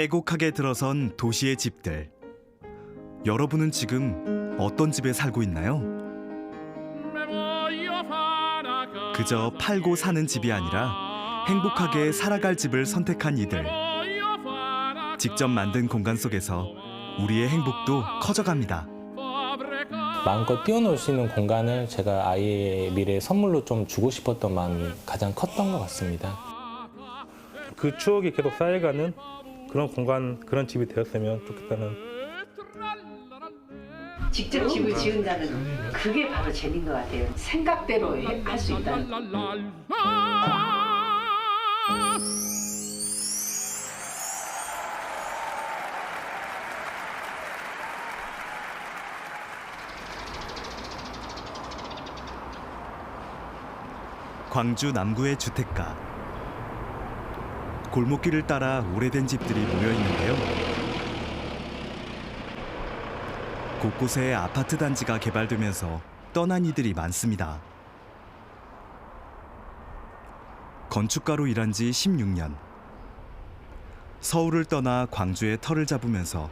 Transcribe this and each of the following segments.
빼곡하게 들어선 도시의 집들. 여러분은 지금 어떤 집에 살고 있나요? 그저 팔고 사는 집이 아니라 행복하게 살아갈 집을 선택한 이들. 직접 만든 공간 속에서 우리의 행복도 커져갑니다. 마음껏 뛰어놀 수 있는 공간을 제가 아이의 미래에 선물로 좀 주고 싶었던 마음이 가장 컸던 것 같습니다. 그 추억이 계속 쌓여가는 그런 공간, 그런 집이 되었으면 좋겠다는. 직접 집을 지은다는 그게 바로 재미인 것 같아요. 생각대로 할 수 있다. 광주 남구의 주택가. 골목길을 따라 오래된 집들이 모여 있는데요. 곳곳에 아파트 단지가 개발되면서 떠난 이들이 많습니다. 건축가로 일한 지 16년. 서울을 떠나 광주에 터를 잡으면서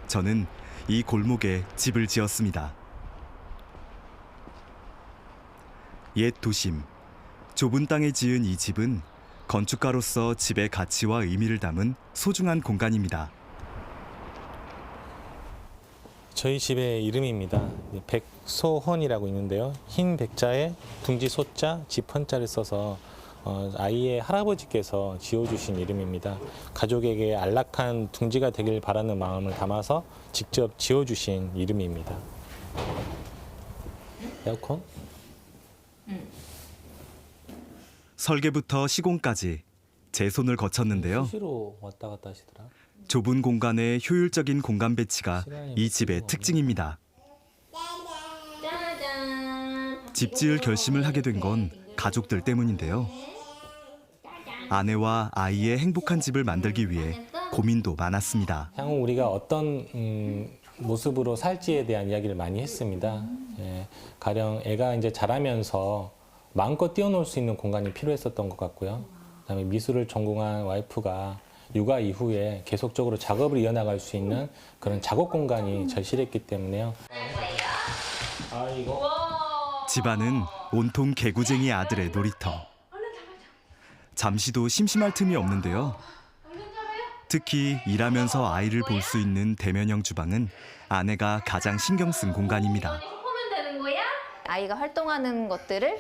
저는 이 골목에 집을 지었습니다. 옛 도심, 좁은 땅에 지은 이 집은 건축가로서 집의 가치와 의미를 담은 소중한 공간입니다. 저희 집의 이름입니다. 백소헌이라고 있는데요. 흰 백자에 둥지 소자, 집 헌자를 써서 아이의 할아버지께서 지어주신 이름입니다. 가족에게 안락한 둥지가 되길 바라는 마음을 담아서 직접 지어주신 이름입니다. 에어컨? 설계부터 시공까지 제 손을 거쳤는데요. 수시로 왔다 갔다 하시더라. 좁은 공간의 효율적인 공간 배치가 이 집의 특징입니다. 집 지을 결심을 하게 된 건 가족들 때문인데요. 아내와 아이의 행복한 집을 만들기 위해 고민도 많았습니다. 향후 우리가 어떤 모습으로 살지에 대한 이야기를 많이 했습니다. 예, 가령 애가 이제 자라면서 마음껏 뛰어놀 수 있는 공간이 필요했었던 것 같고요. 그다음에 미술을 전공한 와이프가 육아 이후에 계속적으로 작업을 이어나갈 수 있는 그런 작업 공간이 절실했기 때문에요. 집안은 온통 개구쟁이 아들의 놀이터. 잠시도 심심할 틈이 없는데요. 특히 일하면서 아이를 볼 수 있는 대면형 주방은 아내가 가장 신경 쓴 공간입니다. 아이가 활동하는 것들을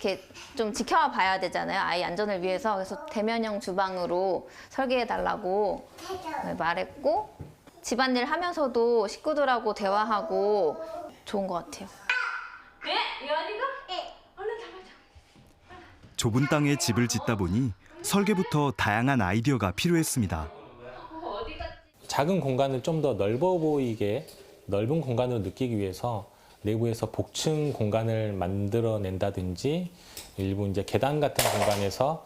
이렇게 좀 지켜봐야 되잖아요. 아이 안전을 위해서. 그래서 대면형 주방으로 설계해달라고 말했고, 집안일 하면서도 식구들하고 대화하고 좋은 것 같아요. 좁은 땅에 집을 짓다 보니 설계부터 다양한 아이디어가 필요했습니다. 작은 공간을 좀 더 넓어 보이게 넓은 공간으로 느끼기 위해서 내부에서 복층 공간을 만들어낸다든지 일부 이제 계단 같은 공간에서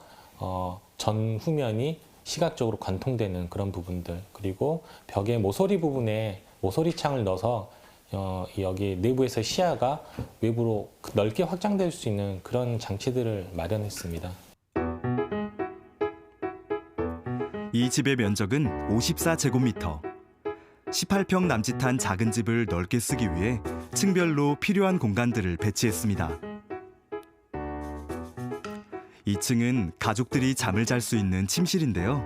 전후면이 시각적으로 관통되는 그런 부분들, 그리고 벽의 모서리 부분에 모서리 창을 넣어서 여기 내부에서 시야가 외부로 넓게 확장될 수 있는 그런 장치들을 마련했습니다. 이 집의 면적은 54제곱미터. 18평 남짓한 작은 집을 넓게 쓰기 위해 층별로 필요한 공간들을 배치했습니다. 2층은 가족들이 잠을 잘 수 있는 침실인데요.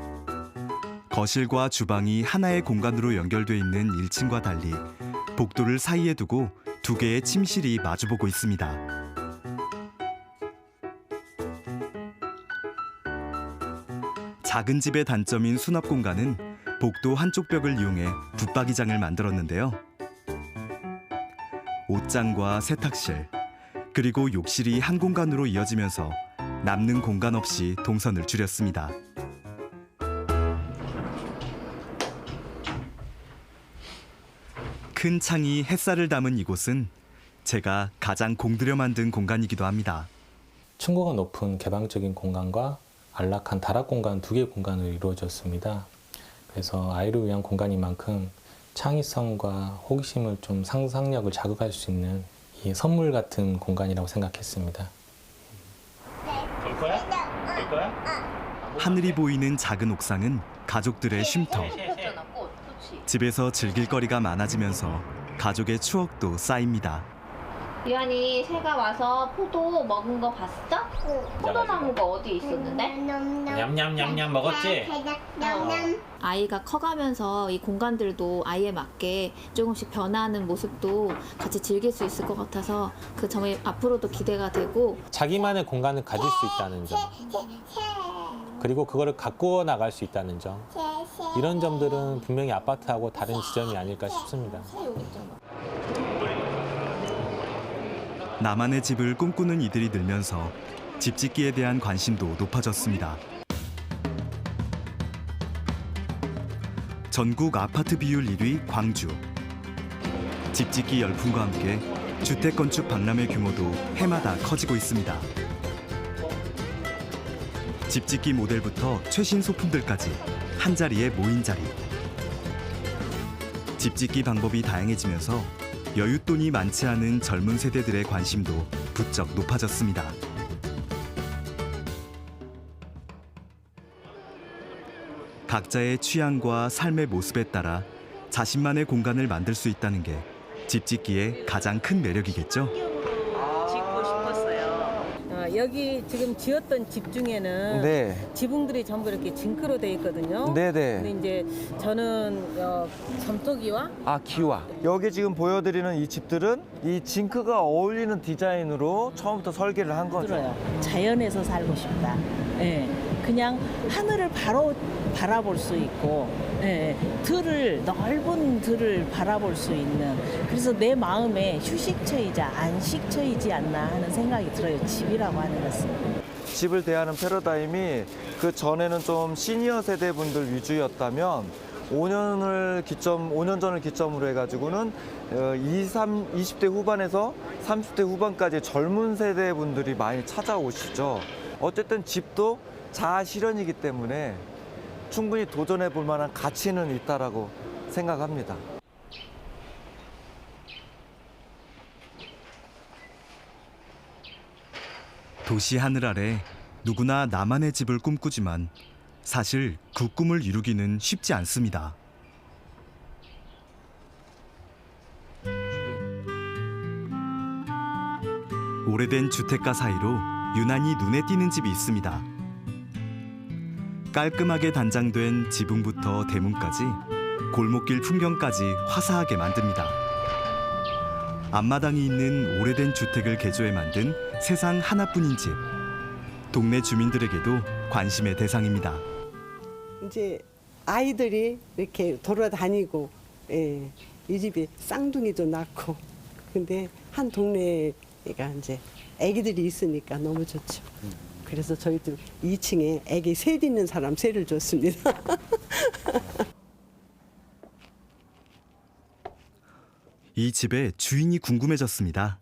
거실과 주방이 하나의 공간으로 연결돼 있는 1층과 달리 복도를 사이에 두고 두 개의 침실이 마주보고 있습니다. 작은 집의 단점인 수납 공간은 복도 한쪽 벽을 이용해 붙박이장을 만들었는데요. 옷장과 세탁실, 그리고 욕실이 한 공간으로 이어지면서 남는 공간 없이 동선을 줄였습니다. 큰 창이 햇살을 담은 이곳은 제가 가장 공들여 만든 공간이기도 합니다. 층고가 높은 개방적인 공간과 안락한 다락 공간 두 개의 공간으로 이루어졌습니다. 그래서 아이를 위한 공간인 만큼 창의성과 호기심을 좀 상상력을 자극할 수 있는 이 선물 같은 공간이라고 생각했습니다. 볼 거야? 볼 거야? 하늘이 보이는 작은 옥상은 가족들의 쉼터. 집에서 즐길 거리가 많아지면서 가족의 추억도 쌓입니다. 유한이 새가 와서 포도 먹은 거 봤어? 포도나무가 어디 있었는데? 냠냠냠냠 먹었지? 아이가 커가면서 이 공간들도 아이에 맞게 조금씩 변화하는 모습도 같이 즐길 수 있을 것 같아서 그 점이 앞으로도 기대가 되고 자기만의 공간을 가질 수 있다는 점, 그리고 그거를 가꾸어 나갈 수 있다는 점, 이런 점들은 분명히 아파트하고 다른 지점이 아닐까 싶습니다. 나만의 집을 꿈꾸는 이들이 늘면서 집짓기에 대한 관심도 높아졌습니다. 전국 아파트 비율 1위 광주. 집짓기 열풍과 함께 주택 건축 박람회 규모도 해마다 커지고 있습니다. 집짓기 모델부터 최신 소품들까지 한자리에 모인 자리. 집짓기 방법이 다양해지면서 여윳돈이 많지 않은 젊은 세대들의 관심도 부쩍 높아졌습니다. 각자의 취향과 삶의 모습에 따라 자신만의 공간을 만들 수 있다는 게 집짓기의 가장 큰 매력이겠죠? 짓고 싶었어요. 여기 지금 지었던 집 중에는 네, 지붕들이 전부 이렇게 징크로 돼 있거든요. 네네. 근데 이제 저는 점토기와 기와. 여기 지금 보여드리는 이 집들은 이 징크가 어울리는 디자인으로 처음부터 설계를 한 거죠. 들어요. 자연에서 살고 싶다. 예. 그냥 하늘을 바로 바라볼 수 있고, 예. 넓은 들을 바라볼 수 있는. 그래서 내 마음에 휴식처이자 안식처이지 않나 하는 생각이 들어요. 집이라고 하는 것은. 집을 대하는 패러다임이 그 전에는 좀 시니어 세대 분들 위주였다면 5년 전을 기점으로 해가지고는 20대 후반에서 30대 후반까지 젊은 세대 분들이 많이 찾아오시죠. 어쨌든 집도 자아 실현이기 때문에 충분히 도전해 볼 만한 가치는 있다라고 생각합니다. 도시 하늘 아래 누구나 나만의 집을 꿈꾸지만 사실 그 꿈을 이루기는 쉽지 않습니다. 오래된 주택가 사이로 유난히 눈에 띄는 집이 있습니다. 깔끔하게 단장된 지붕부터 대문까지 골목길 풍경까지 화사하게 만듭니다. 앞마당이 있는 오래된 주택을 개조해 만든 세상 하나뿐인 집. 동네 주민들에게도 관심의 대상입니다. 이제 아이들이 이렇게 돌아다니고, 예, 이 집이 쌍둥이도 낳고, 근데 한 동네가 이제 아기들이 있으니까 너무 좋죠. 그래서 저희도 2층에 아기 셋 있는 사람 셋을 줬습니다. 이 집의 주인이 궁금해졌습니다.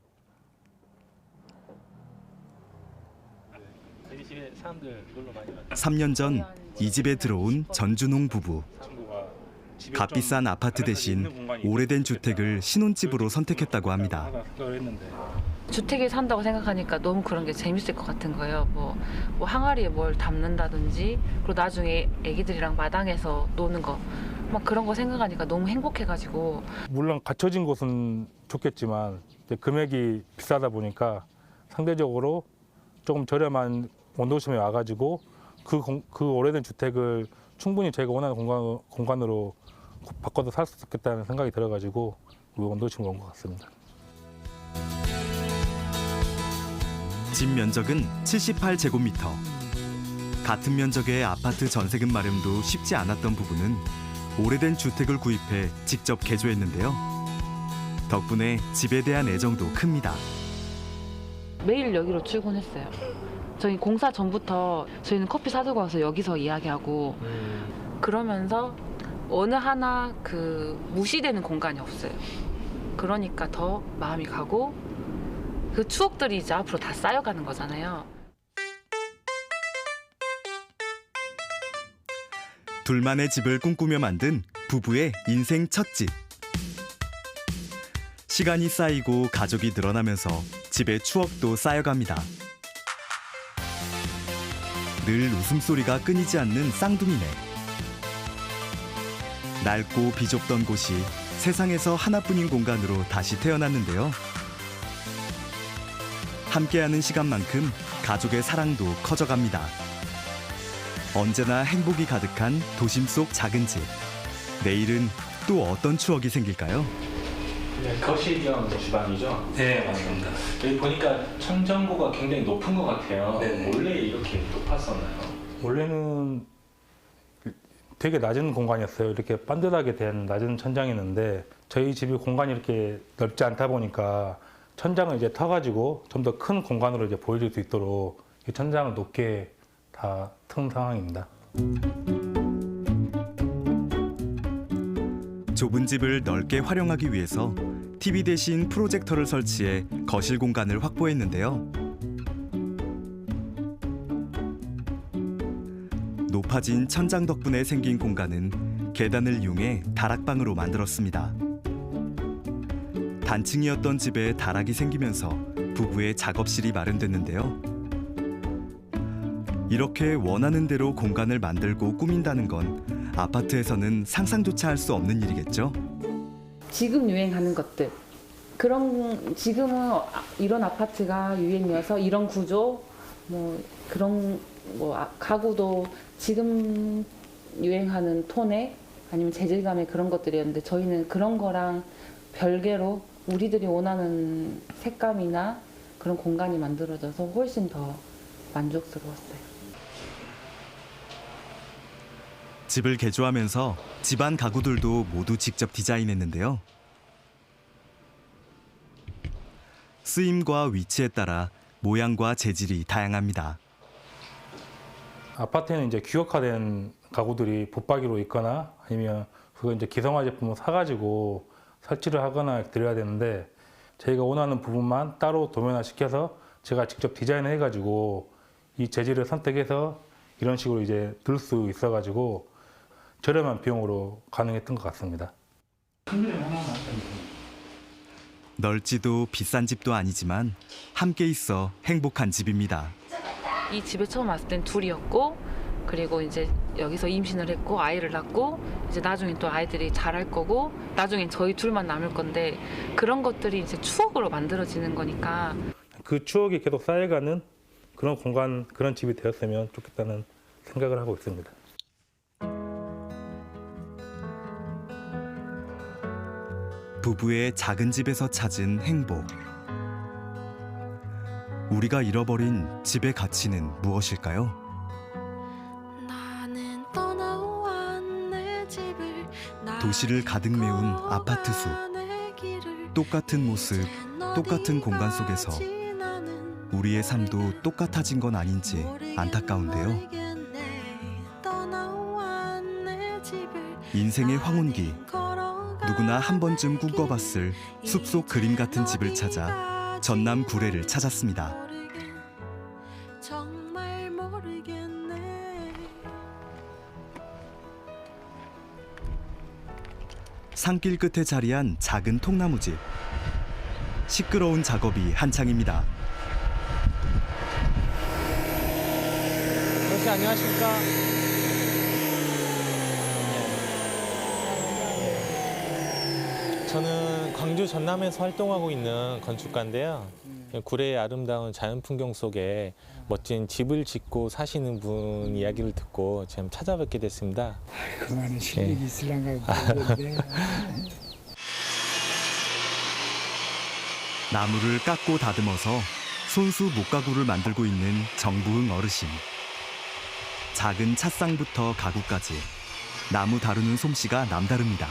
이 집에 사람들 놀러 많이 와요. 3년 전 이 집에 들어온 전준홍 부부. 값비싼 아파트 대신 오래된 주택을 신혼집으로 선택했다고 합니다. 주택에 산다고 생각하니까 너무 그런 게 재밌을 것 같은 거예요. 뭐 항아리에 뭘 담는다든지, 그리고 나중에 애기들이랑 마당에서 노는 거, 막 그런 거 생각하니까 너무 행복해가지고. 물론 갖춰진 곳은 좋겠지만 금액이 비싸다 보니까 상대적으로 조금 저렴한 원도심에 와가지고 그 오래된 주택을 충분히 저희가 원하는 공간으로 바꿔서 살 수 있겠다는 생각이 들어가지고 원도심으로 온 것 같습니다. 집 면적은 78제곱미터. 같은 면적의 아파트 전세금 마련도 쉽지 않았던 부부는 오래된 주택을 구입해 직접 개조했는데요. 덕분에 집에 대한 애정도 큽니다. 매일 여기로 출근했어요. 저희 공사 전부터 저희는 커피 사들고 와서 여기서 이야기하고, 그러면서 어느 하나 무시되는 공간이 없어요. 그러니까 더 마음이 가고, 그 추억들이 이제 앞으로 다 쌓여가는 거잖아요. 둘만의 집을 꿈꾸며 만든 부부의 인생 첫 집. 시간이 쌓이고 가족이 늘어나면서 집의 추억도 쌓여갑니다. 늘 웃음소리가 끊이지 않는 쌍둥이네. 낡고 비좁던 곳이 세상에서 하나뿐인 공간으로 다시 태어났는데요. 함께하는 시간만큼 가족의 사랑도 커져갑니다. 언제나 행복이 가득한 도심 속 작은 집. 내일은 또 어떤 추억이 생길까요? 거실 겸 주방이죠? 네, 맞습니다. 여기 보니까 천정고가 굉장히 높은 것 같아요. 네. 원래 이렇게 높았었나요? 원래는 되게 낮은 공간이었어요. 이렇게 반듯하게 된 낮은 천장이었는데 저희 집이 공간이 이렇게 넓지 않다 보니까 천장을 이제 터가지고 좀 더 큰 공간으로 이제 보여줄 수 있도록 이 천장을 높게 다 튼 상황입니다. 좁은 집을 넓게 활용하기 위해서 TV 대신 프로젝터를 설치해 거실 공간을 확보했는데요. 높아진 천장 덕분에 생긴 공간은 계단을 이용해 다락방으로 만들었습니다. 단층이었던 집에 다락이 생기면서 부부의 작업실이 마련됐는데요. 이렇게 원하는 대로 공간을 만들고 꾸민다는 건 아파트에서는 상상조차 할 수 없는 일이겠죠? 지금 유행하는 것들 지금은 이런 아파트가 유행이어서 이런 구조 그런 가구도 지금 유행하는 톤의 아니면 재질감의 그런 것들이었는데 저희는 그런 거랑 별개로 우리들이 원하는 색감이나 그런 공간이 만들어져서 훨씬 더 만족스러웠어요. 집을 개조하면서 집안 가구들도 모두 직접 디자인했는데요. 쓰임과 위치에 따라 모양과 재질이 다양합니다. 아파트에는 이제 규격화된 가구들이 붙박이로 있거나 아니면 그거 이제 기성화 제품을 사가지고 설치를 하거나 드려야 되는데 저희가 원하는 부분만 따로 도면화 시켜서 제가 직접 디자인을 해가지고 이 재질을 선택해서 이런 식으로 이제 들 수 있어가지고 저렴한 비용으로 가능했던 것 같습니다. 넓지도 비싼 집도 아니지만 함께 있어 행복한 집입니다. 이 집에 처음 왔을 땐 둘이었고 그리고 이제 여기서 임신을 했고 아이를 낳고 이제 나중엔 또 아이들이 자랄 거고 나중엔 저희 둘만 남을 건데 그런 것들이 이제 추억으로 만들어지는 거니까 그 추억이 계속 쌓여가는 그런 공간, 그런 집이 되었으면 좋겠다는 생각을 하고 있습니다. 부부의 작은 집에서 찾은 행복. 우리가 잃어버린 집의 가치는 무엇일까요? 도시를 가득 메운 아파트 숲. 똑같은 모습, 똑같은 공간 속에서 우리의 삶도 똑같아진 건 아닌지 안타까운데요. 인생의 황혼기. 누구나 한 번쯤 꿈꿔봤을 숲속 그림 같은 집을 찾아 전남 구례를 찾았습니다. 산길 끝에 자리한 작은 통나무집. 시끄러운 작업이 한창입니다. 아저씨 안녕하십니까? 저는 광주 전남에서 활동하고 있는 건축가인데요. 구례의 아름다운 자연 풍경 속에 멋진 집을 짓고 사시는 분 이야기를 듣고 지금 찾아뵙게 됐습니다. 그만한 실력이 있으려가 모르겠는데. 나무를 깎고 다듬어서 손수 목가구를 만들고 있는 정부흥 어르신. 작은 찻상부터 가구까지 나무 다루는 솜씨가 남다릅니다.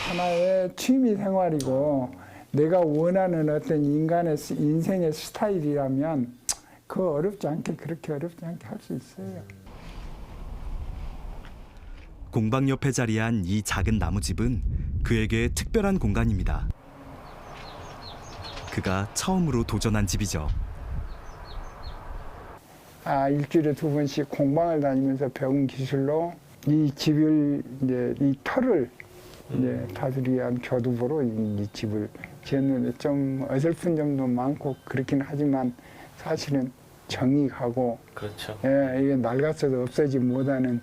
하나의 취미 생활이고 내가 원하는 어떤 인간의 인생의 스타일이라면 그거 어렵지 않게 그렇게 어렵지 않게 할 수 있어요. 공방 옆에 자리한 이 작은 나무집은 그에게 특별한 공간입니다. 그가 처음으로 도전한 집이죠. 일주일에 2번씩 공방을 다니면서 배운 기술로 이 집을 이제 이 터를 이제 다스리기 위한 교두보로 이 집을 지었는데 좀 어설픈 점도 많고 그렇긴 하지만 사실은 정이 가고 그렇죠. 예, 이게 낡았어도 없어지지 못하는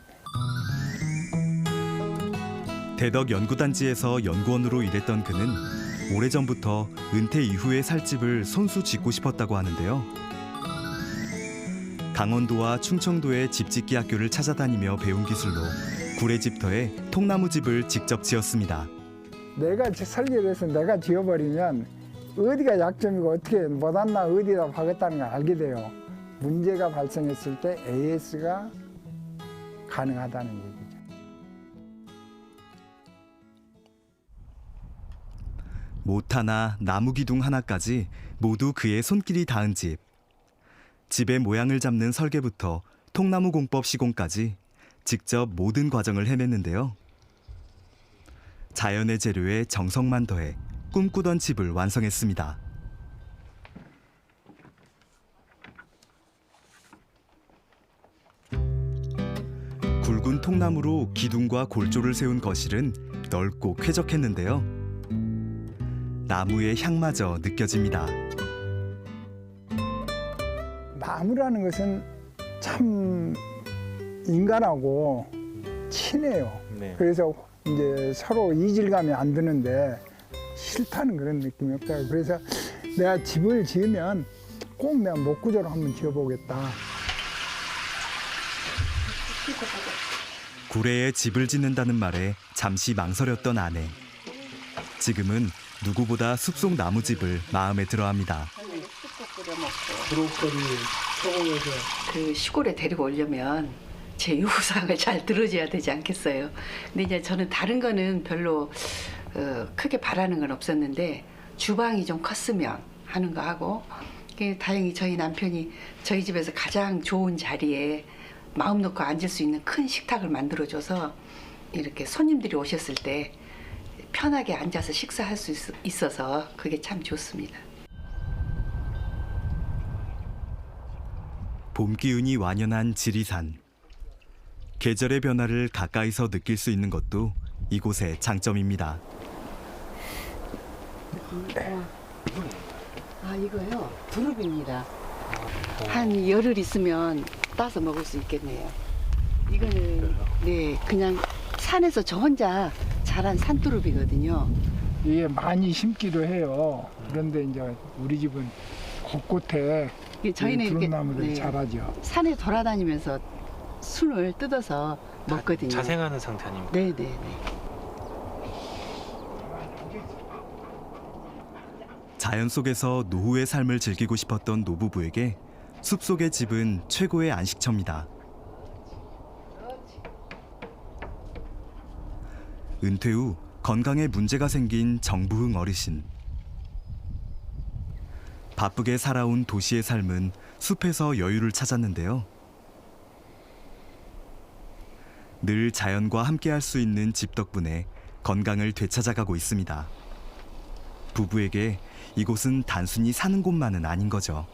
대덕 연구단지에서 연구원으로 일했던 그는 오래전부터 은퇴 이후의 살집을 손수 짓고 싶었다고 하는데요. 강원도와 충청도의 집짓기 학교를 찾아다니며 배운 기술로 구례집터에 통나무집을 직접 지었습니다. 내가 설계를 해서 내가 지어버리면 어디가 약점이고 어떻게 못한나 어디다 박았다는 걸 알게 돼요. 문제가 발생했을 때 AS가 가능하다는 얘기죠. 못 하나 나무 기둥 하나까지 모두 그의 손길이 닿은 집. 집의 모양을 잡는 설계부터 통나무 공법 시공까지 직접 모든 과정을 해냈는데요. 자연의 재료에 정성만 더해 꿈꾸던 집을 완성했습니다. 굵은 통나무로 기둥과 골조를 세운 거실은 넓고 쾌적했는데요. 나무의 향마저 느껴집니다. 나무라는 것은 참 인간하고 친해요. 네. 그래서 이제 서로 이질감이 안 드는데 싫다는 그런 느낌이 없다. 그래서 내가 집을 지으면 꼭 내가 목구조로 한번 지어보겠다. 구례에 집을 짓는다는 말에 잠시 망설였던 아내. 지금은 누구보다 숲속 나무집을 마음에 들어합니다. 브로콜리 소금에서 그 시골에 데리고 오려면 제 요구사항을 잘 들어줘야 되지 않겠어요. 근데 이제 저는 다른 거는 별로 크게 바라는 건 없었는데 주방이 좀 컸으면 하는 거 하고 다행히 저희 남편이 저희 집에서 가장 좋은 자리에 마음 놓고 앉을 수 있는 큰 식탁을 만들어줘서 이렇게 손님들이 오셨을 때 편하게 앉아서 식사할 수 있어서 그게 참 좋습니다. 봄 기운이 완연한 지리산. 계절의 변화를 가까이서 느낄 수 있는 것도 이곳의 장점입니다. 아 이거요? 두릅입니다. 한 열흘 있으면 따서 먹을 수 있겠네요. 이거는 네 그냥 산에서 저 혼자 자란 산두릅이거든요. 이게 많이 심기도 해요. 그런데 이제 우리 집은 곳곳에 저희는 이렇게 두릅나무들이 네, 자라죠. 산에 돌아다니면서 순을 뜯어서 먹거든요. 자생하는 상태 아닙니까? 네네네. 자연 속에서 노후의 삶을 즐기고 싶었던 노부부에게 숲속의 집은 최고의 안식처입니다. 은퇴 후 건강에 문제가 생긴 정부흥 어르신. 바쁘게 살아온 도시의 삶은 숲에서 여유를 찾았는데요. 늘 자연과 함께할 수 있는 집 덕분에 건강을 되찾아가고 있습니다. 부부에게 이곳은 단순히 사는 곳만은 아닌 거죠.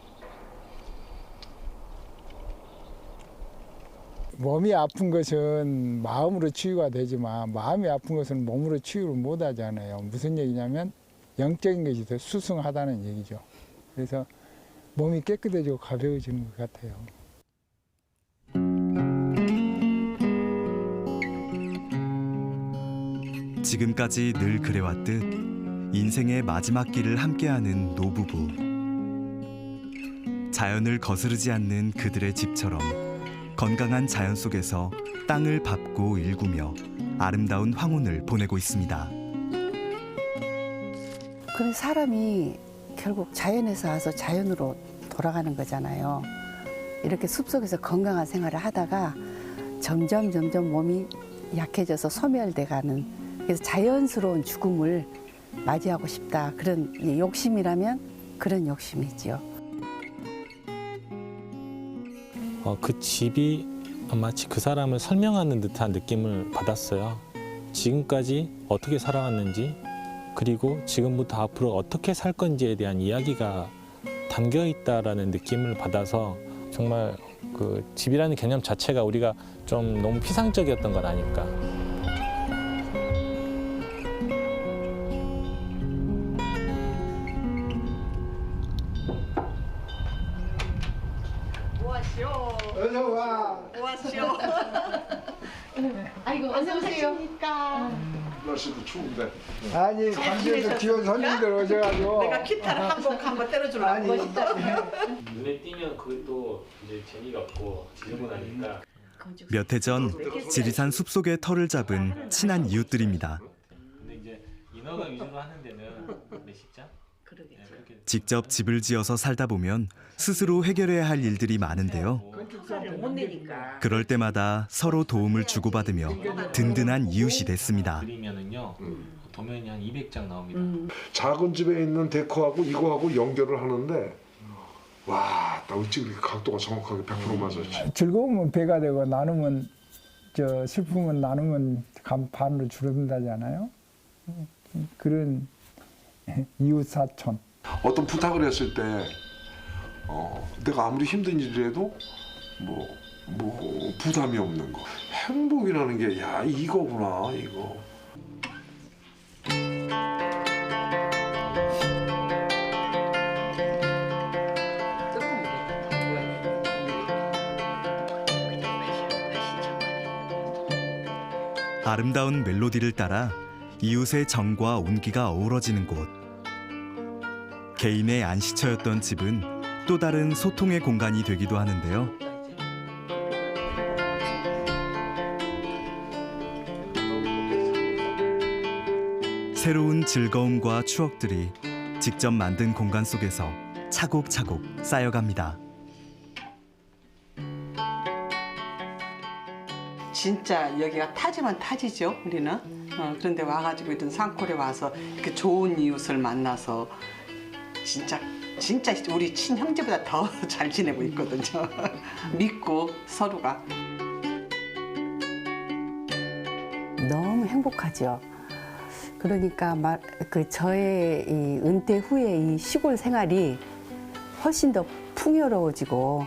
몸이 아픈 것은 마음으로 치유가 되지만 마음이 아픈 것은 몸으로 치유를 못 하잖아요. 무슨 얘기냐면 영적인 것이 더 수승하다는 얘기죠. 그래서 몸이 깨끗해지고 가벼워지는 것 같아요. 지금까지 늘 그래왔듯 인생의 마지막 길을 함께하는 노부부. 자연을 거스르지 않는 그들의 집처럼 건강한 자연 속에서 땅을 밟고 일구며 아름다운 황혼을 보내고 있습니다. 그런 사람이 결국 자연에서 와서 자연으로 돌아가는 거잖아요. 이렇게 숲속에서 건강한 생활을 하다가 점점 몸이 약해져서 소멸돼가는, 그래서 자연스러운 죽음을 맞이하고 싶다. 그런 욕심이라면 그런 욕심이지요. 그 집이 마치 그 사람을 설명하는 듯한 느낌을 받았어요. 지금까지 어떻게 살아왔는지, 그리고 지금부터 앞으로 어떻게 살 건지에 대한 이야기가 담겨 있다라는 느낌을 받아서 정말 그 집이라는 개념 자체가 우리가 좀 너무 피상적이었던 건 아닐까. 어서 와. 왔쇼. 아이고 어서 오세요. 날씨도 추운데. 아니 광주에서 귀여운 손님들 오셔가지고. 내가 기타를 한번 때려주려고. 아니. 눈에 띄면 그것도 이제 재미가 없고 지저분하니까. 몇 해 전 지리산 숲속의 터를 잡은 친한 이웃들입니다. 근데 이제 인허가 위주로 하는 데는 몇십자? 직접 집을 지어서 살다 보면 스스로 해결해야 할 일들이 많은데요. 못 내니까. 그럴 때마다 서로 도움을 주고받으며 든든한 이웃이 됐습니다. 그리면은요 도면이 한 200장 나옵니다. 작은 집에 있는 데코하고 이거하고 연결을 하는데 와, 나 어찌 그렇게 각도가 정확하게 100% 맞았지. 즐거우면 배가 되고 나누면 슬픔은 나누면 반으로 줄어든다잖아요. 그런 이웃 사촌. 어떤 부탁을 했을 때 내가 아무리 힘든 일이라도 뭐 부담이 없는 거. 행복이라는 게 야 이거구나 이거. 아름다운 멜로디를 따라 이웃의 정과 온기가 어우러지는 곳. 개인의 안식처였던 집은 또 다른 소통의 공간이 되기도 하는데요. 새로운 즐거움과 추억들이 직접 만든 공간 속에서 차곡차곡 쌓여갑니다. 진짜 여기가 타지만 타지죠 우리는. 그런데 와가지고 이런 산골에 와서 이렇게 좋은 이웃을 만나서 진짜 우리 친형제보다 더 잘 지내고 있거든요. 믿고 서로가. 너무 행복하죠. 그러니까 저의 이 은퇴 후에 이 시골 생활이 훨씬 더 풍요로워지고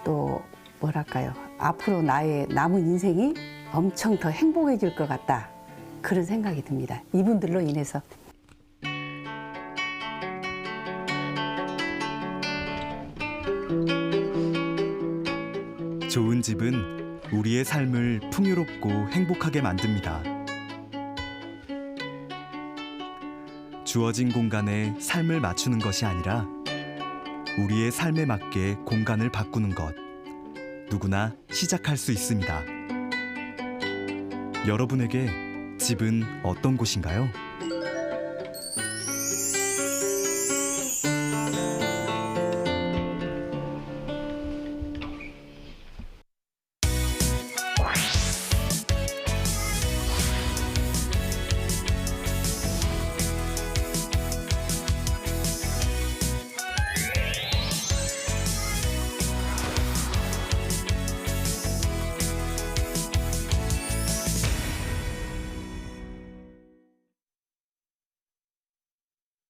또 뭐랄까요. 앞으로 나의 남은 인생이 엄청 더 행복해질 것 같다. 그런 생각이 듭니다. 이분들로 인해서. 좋은 집은 우리의 삶을 풍요롭고 행복하게 만듭니다. 주어진 공간에 삶을 맞추는 것이 아니라 우리의 삶에 맞게 공간을 바꾸는 것. 누구나 시작할 수 있습니다. 여러분에게 집은 어떤 곳인가요?